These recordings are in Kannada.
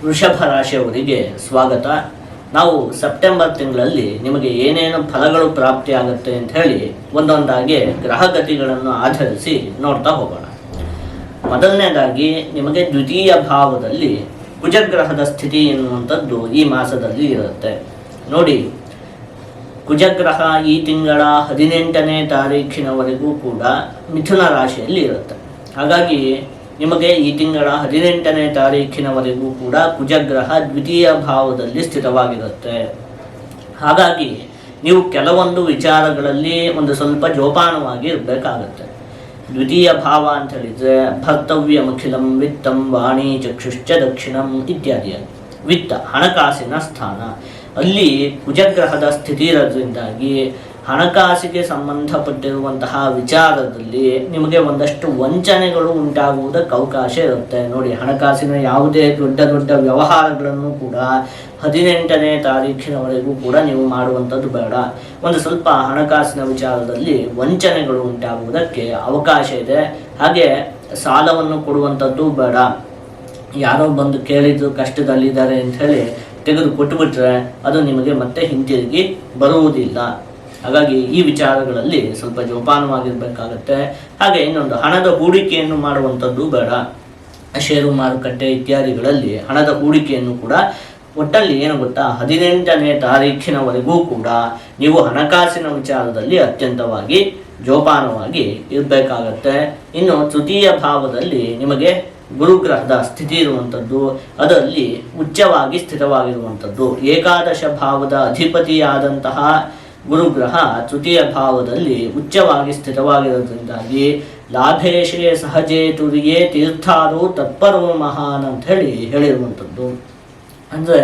ವೃಷಭ ರಾಶಿಯವರಿಗೆ ಸ್ವಾಗತ. ನಾವು ಸೆಪ್ಟೆಂಬರ್ ತಿಂಗಳಲ್ಲಿ ನಿಮಗೆ ಏನೇನು ಫಲಗಳು ಪ್ರಾಪ್ತಿಯಾಗುತ್ತೆ ಅಂತ ಹೇಳಿ ಒಂದೊಂದಾಗಿ ಗ್ರಹಗತಿಗಳನ್ನು ಆಧರಿಸಿ ನೋಡ್ತಾ ಹೋಗೋಣ. ಮೊದಲನೇದಾಗಿ ನಿಮಗೆ ದ್ವಿತೀಯ ಭಾವದಲ್ಲಿ ಕುಜಗ್ರಹದ ಸ್ಥಿತಿ ಎನ್ನುವಂಥದ್ದು ಈ ಮಾಸದಲ್ಲಿ ಇರುತ್ತೆ. ನೋಡಿ, ಕುಜಗ್ರಹ ಈ ತಿಂಗಳ 18ನೇ ತಾರೀಖಿನವರೆಗೂ ಕೂಡ ಮಿಥುನ ರಾಶಿಯಲ್ಲಿ ಇರುತ್ತೆ. ಹಾಗಾಗಿ ನಿಮಗೆ ಈ ತಿಂಗಳ 18ನೇ ತಾರೀಖಿನವರೆಗೂ ಕೂಡ ಕುಜಗ್ರಹ ದ್ವಿತೀಯ ಭಾವದಲ್ಲಿ ಸ್ಥಿತವಾಗಿರುತ್ತೆ. ಹಾಗಾಗಿ ನೀವು ಕೆಲವೊಂದು ವಿಚಾರಗಳಲ್ಲಿ ಒಂದು ಸ್ವಲ್ಪ ಜೋಪಾನವಾಗಿ ಇರಬೇಕಾಗತ್ತೆ. ದ್ವಿತೀಯ ಭಾವ ಅಂತ ಹೇಳಿದರೆ ಭರ್ತವ್ಯಮಖಿಲಂ ವಿತ್ತಂ ವಾಣಿ ಚಕ್ಷುಶ್ಚ ದಕ್ಷಿಣಂ ಇತ್ಯಾದಿಯಾಗಿ. ವಿತ್ತ ಹಣಕಾಸಿನ ಸ್ಥಾನ, ಅಲ್ಲಿ ಕುಜಗ್ರಹದ ಸ್ಥಿತಿ ಇರೋದ್ರಿಂದಾಗಿ ಹಣಕಾಸಿಗೆ ಸಂಬಂಧಪಟ್ಟಿರುವಂತಹ ವಿಚಾರದಲ್ಲಿ ನಿಮಗೆ ಒಂದಷ್ಟು ವಂಚನೆಗಳು ಉಂಟಾಗುವುದಕ್ಕೆ ಅವಕಾಶ ಇರುತ್ತೆ. ನೋಡಿ, ಹಣಕಾಸಿನ ಯಾವುದೇ ದೊಡ್ಡ ದೊಡ್ಡ ವ್ಯವಹಾರಗಳನ್ನು ಕೂಡ 18ನೇ ತಾರೀಖಿನವರೆಗೂ ಕೂಡ ನೀವು ಮಾಡುವಂಥದ್ದು ಬೇಡ. ಒಂದು ಸ್ವಲ್ಪ ಹಣಕಾಸಿನ ವಿಚಾರದಲ್ಲಿ ವಂಚನೆಗಳು ಉಂಟಾಗುವುದಕ್ಕೆ ಅವಕಾಶ ಇದೆ. ಹಾಗೆ ಸಾಲವನ್ನು ಕೊಡುವಂಥದ್ದು ಬೇಡ. ಯಾರೋ ಬಂದು ಕೇಳಿದ್ರು ಕಷ್ಟದಲ್ಲಿದ್ದಾರೆ ಅಂಥೇಳಿ ತೆಗೆದು ಕೊಟ್ಟುಬಿಟ್ರೆ ಅದು ನಿಮಗೆ ಮತ್ತೆ ಹಿಂತಿರುಗಿ ಬರುವುದಿಲ್ಲ. ಹಾಗಾಗಿ ಈ ವಿಚಾರಗಳಲ್ಲಿ ಸ್ವಲ್ಪ ಜೋಪಾನವಾಗಿರಬೇಕಾಗತ್ತೆ. ಹಾಗೆ ಇನ್ನೊಂದು, ಹಣದ ಹೂಡಿಕೆಯನ್ನು ಮಾಡುವಂಥದ್ದು ಬೇಡ. ಷೇರು ಮಾರುಕಟ್ಟೆ ಇತ್ಯಾದಿಗಳಲ್ಲಿ ಹಣದ ಹೂಡಿಕೆಯನ್ನು ಕೂಡ ಒಟ್ಟಲ್ಲಿ ಏನು ಗೊತ್ತಾ, 18ನೇ ತಾರೀಖಿನವರೆಗೂ ಕೂಡ ನೀವು ಹಣಕಾಸಿನ ವಿಚಾರದಲ್ಲಿ ಅತ್ಯಂತವಾಗಿ ಜೋಪಾನವಾಗಿ ಇರಬೇಕಾಗತ್ತೆ. ಇನ್ನು ತೃತೀಯ ಭಾವದಲ್ಲಿ ನಿಮಗೆ ಗುರುಗ್ರಹದ ಸ್ಥಿತಿ ಇರುವಂಥದ್ದು, ಅದರಲ್ಲಿ ಉಚ್ಚವಾಗಿ ಸ್ಥಿತವಾಗಿರುವಂಥದ್ದು. ಏಕಾದಶ ಭಾವದ ಅಧಿಪತಿಯಾದಂತಹ ಗುರುಗ್ರಹ ತೃತೀಯ ಭಾವದಲ್ಲಿ ಉಚ್ಚವಾಗಿ ಸ್ಥಿತವಾಗಿರೋದ್ರಿಂದಾಗಿ ಲಾಭೇಶೇ ಸಹಜೇತುರಿಯೇ ತೀರ್ಥಾರು ತತ್ಪರೋ ಮಹಾನ್ ಅಂತ ಹೇಳಿರುವಂಥದ್ದು. ಅಂದರೆ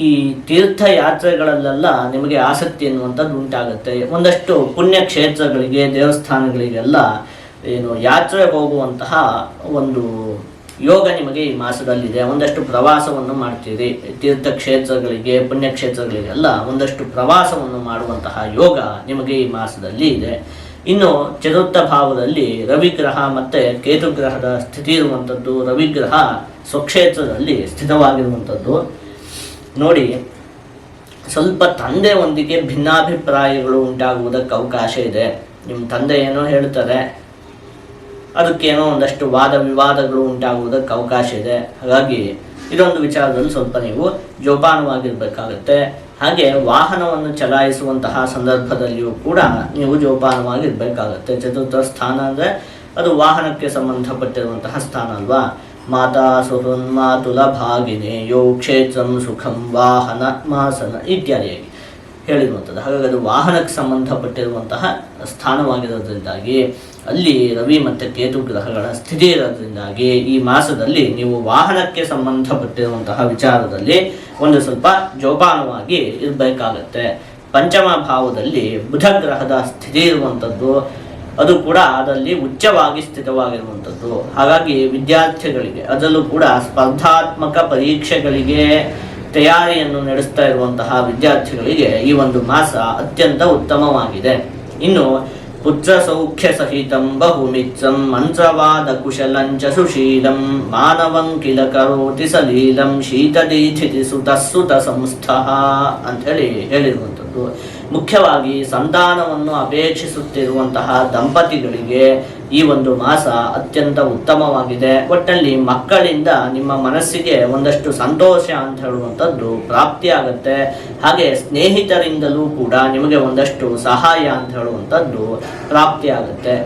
ಈ ತೀರ್ಥಯಾತ್ರೆಗಳಲ್ಲೆಲ್ಲ ನಿಮಗೆ ಆಸಕ್ತಿ ಎನ್ನುವಂಥದ್ದು ಉಂಟಾಗುತ್ತೆ. ಒಂದಷ್ಟು ಪುಣ್ಯಕ್ಷೇತ್ರಗಳಿಗೆ ದೇವಸ್ಥಾನಗಳಿಗೆಲ್ಲ ಯಾತ್ರೆ ಹೋಗುವಂತಹ ಒಂದು ಯೋಗ ನಿಮಗೆ ಈ ಮಾಸದಲ್ಲಿದೆ. ಒಂದಷ್ಟು ಪ್ರವಾಸವನ್ನು ಮಾಡ್ತೀರಿ. ತೀರ್ಥಕ್ಷೇತ್ರಗಳಿಗೆ ಪುಣ್ಯಕ್ಷೇತ್ರಗಳಿಗೆಲ್ಲ ಒಂದಷ್ಟು ಪ್ರವಾಸವನ್ನು ಮಾಡುವಂತಹ ಯೋಗ ನಿಮಗೆ ಈ ಮಾಸದಲ್ಲಿ ಇದೆ. ಇನ್ನು ಚತುರ್ಥ ಭಾವದಲ್ಲಿ ರವಿಗ್ರಹ ಮತ್ತು ಕೇತುಗ್ರಹದ ಸ್ಥಿತಿ ಇರುವಂಥದ್ದು. ರವಿಗ್ರಹ ಸ್ವಕ್ಷೇತ್ರದಲ್ಲಿ ಸ್ಥಿತವಾಗಿರುವಂಥದ್ದು. ನೋಡಿ, ಸ್ವಲ್ಪ ತಂದೆಯೊಂದಿಗೆ ಭಿನ್ನಾಭಿಪ್ರಾಯಗಳು ಉಂಟಾಗುವುದಕ್ಕೆ ಅವಕಾಶ ಇದೆ. ನಿಮ್ಮ ತಂದೆ ಏನೋ ಹೇಳ್ತಾರೆ, ಅದಕ್ಕೇನೋ ಒಂದಷ್ಟು ವಾದ ವಿವಾದಗಳು ಉಂಟಾಗುವುದಕ್ಕೆ ಅವಕಾಶ ಇದೆ. ಹಾಗಾಗಿ ಇದೊಂದು ವಿಚಾರದಲ್ಲಿ ಸ್ವಲ್ಪ ನೀವು ಜೋಪಾನವಾಗಿರಬೇಕಾಗತ್ತೆ. ಹಾಗೆ ವಾಹನವನ್ನು ಚಲಾಯಿಸುವಂತಹ ಸಂದರ್ಭದಲ್ಲಿಯೂ ಕೂಡ ನೀವು ಜೋಪಾನವಾಗಿರಬೇಕಾಗತ್ತೆ. ಚತುರ್ಥ ಸ್ಥಾನ ಅಂದರೆ ಅದು ವಾಹನಕ್ಕೆ ಸಂಬಂಧಪಟ್ಟಿರುವಂತಹ ಸ್ಥಾನ ಅಲ್ವಾ. ಮಾತಾ ಸುಹೃನ್ಮಾತುಲ ಭಾಗಿನೇ ಯೋ ಕ್ಷೇತ್ರಂ ಸುಖಂ ವಾಹನ ಮಾಸನ ಇತ್ಯಾದಿಯಾಗಿ ಹೇಳಿರುವಂಥದ್ದು. ಹಾಗಾಗಿ ಅದು ವಾಹನಕ್ಕೆ ಸಂಬಂಧಪಟ್ಟಿರುವಂತಹ ಸ್ಥಾನವಾಗಿರೋದ್ರಿಂದಾಗಿ ಅಲ್ಲಿ ರವಿ ಮತ್ತು ಕೇತು ಗ್ರಹಗಳ ಸ್ಥಿತಿ ಇರೋದ್ರಿಂದಾಗಿ ಈ ಮಾಸದಲ್ಲಿ ನೀವು ವಾಹನಕ್ಕೆ ಸಂಬಂಧಪಟ್ಟಿರುವಂತಹ ವಿಚಾರದಲ್ಲಿ ಒಂದು ಸ್ವಲ್ಪ ಜೋಪಾನವಾಗಿ ಇರಬೇಕಾಗತ್ತೆ. ಪಂಚಮ ಭಾವದಲ್ಲಿ ಬುಧ ಗ್ರಹದ ಸ್ಥಿತಿ ಇರುವಂಥದ್ದು, ಅದು ಕೂಡ ಅದರಲ್ಲಿ ಉಚ್ಚವಾಗಿ ಸ್ಥಿತವಾಗಿರುವಂಥದ್ದು. ಹಾಗಾಗಿ ವಿದ್ಯಾರ್ಥಿಗಳಿಗೆ, ಅದರಲ್ಲೂ ಕೂಡ ಸ್ಪರ್ಧಾತ್ಮಕ ಪರೀಕ್ಷೆಗಳಿಗೆ ತಯಾರಿಯನ್ನು ನಡೆಸ್ತಾ ಇರುವಂತಹ ವಿದ್ಯಾರ್ಥಿಗಳಿಗೆ ಈ ಒಂದು ಮಾಸ ಅತ್ಯಂತ ಉತ್ತಮವಾಗಿದೆ. ಇನ್ನು ಪುತ್ರ ಸೌಖ್ಯ ಸಹಿತಂ ಬಹುಮಿತ್ರಂ ಮಂತ್ರವಾದ ಕುಶಲಂಚ ಸುಶೀಲಂ ಮಾನವಂ ಕಿಲ ಕರೋತಿ ಸಲೀಲಂ ಶೀತದೀಥಿತಿ ಸುತ ಸಂಸ್ಥಃ ಅಂಥೇಳಿ ಹೇಳಿರುವಂಥದ್ದು. ಮುಖ್ಯವಾಗಿ ಸಂತಾನವನ್ನು ಅಪೇಕ್ಷಿಸುತ್ತಿರುವಂತಹ ದಂಪತಿಗಳಿಗೆ ಈ ಒಂದು ಮಾಸ ಅತ್ಯಂತ ಉತ್ತಮವಾಗಿದೆ. ಒಟ್ಟಲ್ಲಿ ಮಕ್ಕಳಿಂದ ನಿಮ್ಮ ಮನಸ್ಸಿಗೆ ಒಂದಷ್ಟು ಸಂತೋಷ ಅಂತ ಹೇಳುವಂಥದ್ದು ಪ್ರಾಪ್ತಿಯಾಗತ್ತೆ. ಹಾಗೆ ಸ್ನೇಹಿತರಿಂದಲೂ ಕೂಡ ನಿಮಗೆ ಒಂದಷ್ಟು ಸಹಾಯ ಅಂತ ಹೇಳುವಂಥದ್ದು ಪ್ರಾಪ್ತಿಯಾಗತ್ತೆ.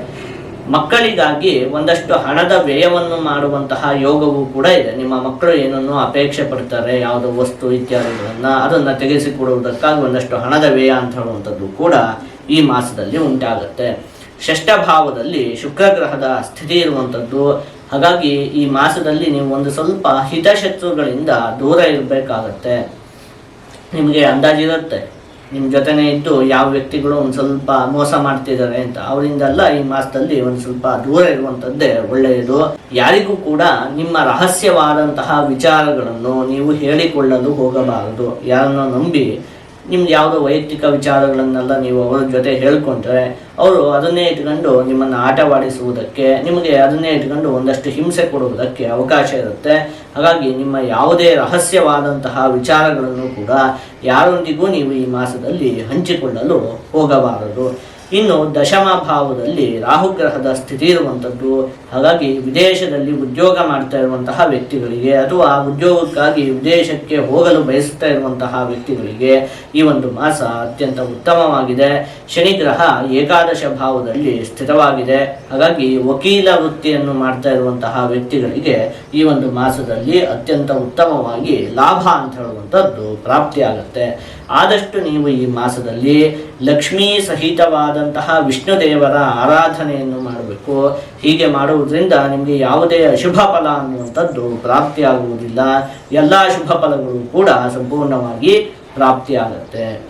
ಮಕ್ಕಳಿಗಾಗಿ ಒಂದಷ್ಟು ಹಣದ ವ್ಯಯವನ್ನು ಮಾಡುವಂತಹ ಯೋಗವೂ ಕೂಡ ಇದೆ. ನಿಮ್ಮ ಮಕ್ಕಳು ಏನನ್ನು ಅಪೇಕ್ಷೆ ಪಡ್ತಾರೆ, ಯಾವುದೋ ವಸ್ತು ಇತ್ಯಾದಿಗಳನ್ನು, ಅದನ್ನು ತೆಗೆಸಿಕೊಡುವುದಕ್ಕಾಗಿ ಒಂದಷ್ಟು ಹಣದ ವ್ಯಯ ಅಂತ ಹೇಳುವಂಥದ್ದು ಕೂಡ ಈ ಮಾಸದಲ್ಲಿ ಉಂಟಾಗುತ್ತೆ. ಷಷ್ಠ ಭಾವದಲ್ಲಿ ಶುಕ್ರಗ್ರಹದ ಸ್ಥಿತಿ ಇರುವಂಥದ್ದು. ಹಾಗಾಗಿ ಈ ಮಾಸದಲ್ಲಿ ನೀವು ಒಂದು ಸ್ವಲ್ಪ ಹಿತಶತ್ರುಗಳಿಂದ ದೂರ ಇರಬೇಕಾಗತ್ತೆ. ನಿಮಗೆ ಅಂದಾಜಿರುತ್ತೆ ನಿಮ್ಮ ಜೊತೆನೇ ಇದ್ದು ಯಾವ ವ್ಯಕ್ತಿಗಳು ಒಂದು ಸ್ವಲ್ಪ ಮೋಸ ಮಾಡ್ತಿದ್ದಾರೆ ಅಂತ, ಅವರಿಂದೆಲ್ಲ ಈ ಮಾಸದಲ್ಲಿ ಒಂದು ಸ್ವಲ್ಪ ದೂರ ಇರುವಂಥದ್ದೇ ಒಳ್ಳೆಯದು. ಯಾರಿಗೂ ಕೂಡ ನಿಮ್ಮ ರಹಸ್ಯವಾದಂತಹ ವಿಚಾರಗಳನ್ನು ನೀವು ಹೇಳಿಕೊಳ್ಳಲು ಹೋಗಬಾರದು. ಯಾರನ್ನು ನಂಬಿ ನಿಮ್ದು ಯಾವುದೋ ವೈಯಕ್ತಿಕ ವಿಚಾರಗಳನ್ನೆಲ್ಲ ನೀವು ಅವರ ಜೊತೆ ಹೇಳ್ಕೊಂಡ್ರೆ ಅವರು ಅದನ್ನೇ ಇಟ್ಕೊಂಡು ನಿಮ್ಮನ್ನು ಆಟವಾಡಿಸುವುದಕ್ಕೆ, ನಿಮಗೆ ಅದನ್ನೇ ಇಟ್ಕೊಂಡು ಒಂದಷ್ಟು ಹಿಂಸೆ ಕೊಡುವುದಕ್ಕೆ ಅವಕಾಶ ಇರುತ್ತೆ. ಹಾಗಾಗಿ ನಿಮ್ಮ ಯಾವುದೇ ರಹಸ್ಯವಾದಂತಹ ವಿಚಾರಗಳನ್ನು ಕೂಡ ಯಾರೊಂದಿಗೂ ನೀವು ಈ ಮಾಸದಲ್ಲಿ ಹಂಚಿಕೊಳ್ಳಲು ಹೋಗಬಾರದು. ಇನ್ನು ದಶಮ ಭಾವದಲ್ಲಿ ರಾಹುಗ್ರಹದ ಸ್ಥಿತಿ ಇರುವಂಥದ್ದು. ಹಾಗಾಗಿ ವಿದೇಶದಲ್ಲಿ ಉದ್ಯೋಗ ಮಾಡ್ತಾ ಇರುವಂತಹ ವ್ಯಕ್ತಿಗಳಿಗೆ ಅಥವಾ ಉದ್ಯೋಗಕ್ಕಾಗಿ ವಿದೇಶಕ್ಕೆ ಹೋಗಲು ಬಯಸ್ತಾ ಇರುವಂತಹ ವ್ಯಕ್ತಿಗಳಿಗೆ ಈ ಒಂದು ಮಾಸ ಅತ್ಯಂತ ಉತ್ತಮವಾಗಿದೆ. ಶನಿಗ್ರಹ ಏಕಾದಶ ಭಾವದಲ್ಲಿ ಸ್ಥಿತವಾಗಿದೆ. ಹಾಗಾಗಿ ವಕೀಲ ವೃತ್ತಿಯನ್ನು ಮಾಡ್ತಾ ಇರುವಂತಹ ವ್ಯಕ್ತಿಗಳಿಗೆ ಈ ಒಂದು ಮಾಸದಲ್ಲಿ ಅತ್ಯಂತ ಉತ್ತಮವಾಗಿ ಲಾಭ ಅಂತ ಹೇಳುವಂಥದ್ದು ಪ್ರಾಪ್ತಿಯಾಗುತ್ತೆ. ಆದಷ್ಟು ನೀವು ಈ ಮಾಸದಲ್ಲಿ ಲಕ್ಷ್ಮೀ ಸಹಿತವಾದಂತಹ ವಿಷ್ಣು ದೇವರ ಆರಾಧನೆಯನ್ನು ಮಾಡಬೇಕು. ಹೀಗೆ ಮಾಡುವುದರಿಂದ ನಿಮಗೆ ಯಾವುದೇ ಅಶುಭ ಫಲ ಅನ್ನುವಂಥದ್ದು ಪ್ರಾಪ್ತಿಯಾಗುವುದಿಲ್ಲ. ಎಲ್ಲ ಶುಭ ಫಲಗಳು ಕೂಡ ಸಂಪೂರ್ಣವಾಗಿ ಪ್ರಾಪ್ತಿಯಾಗುತ್ತೆ.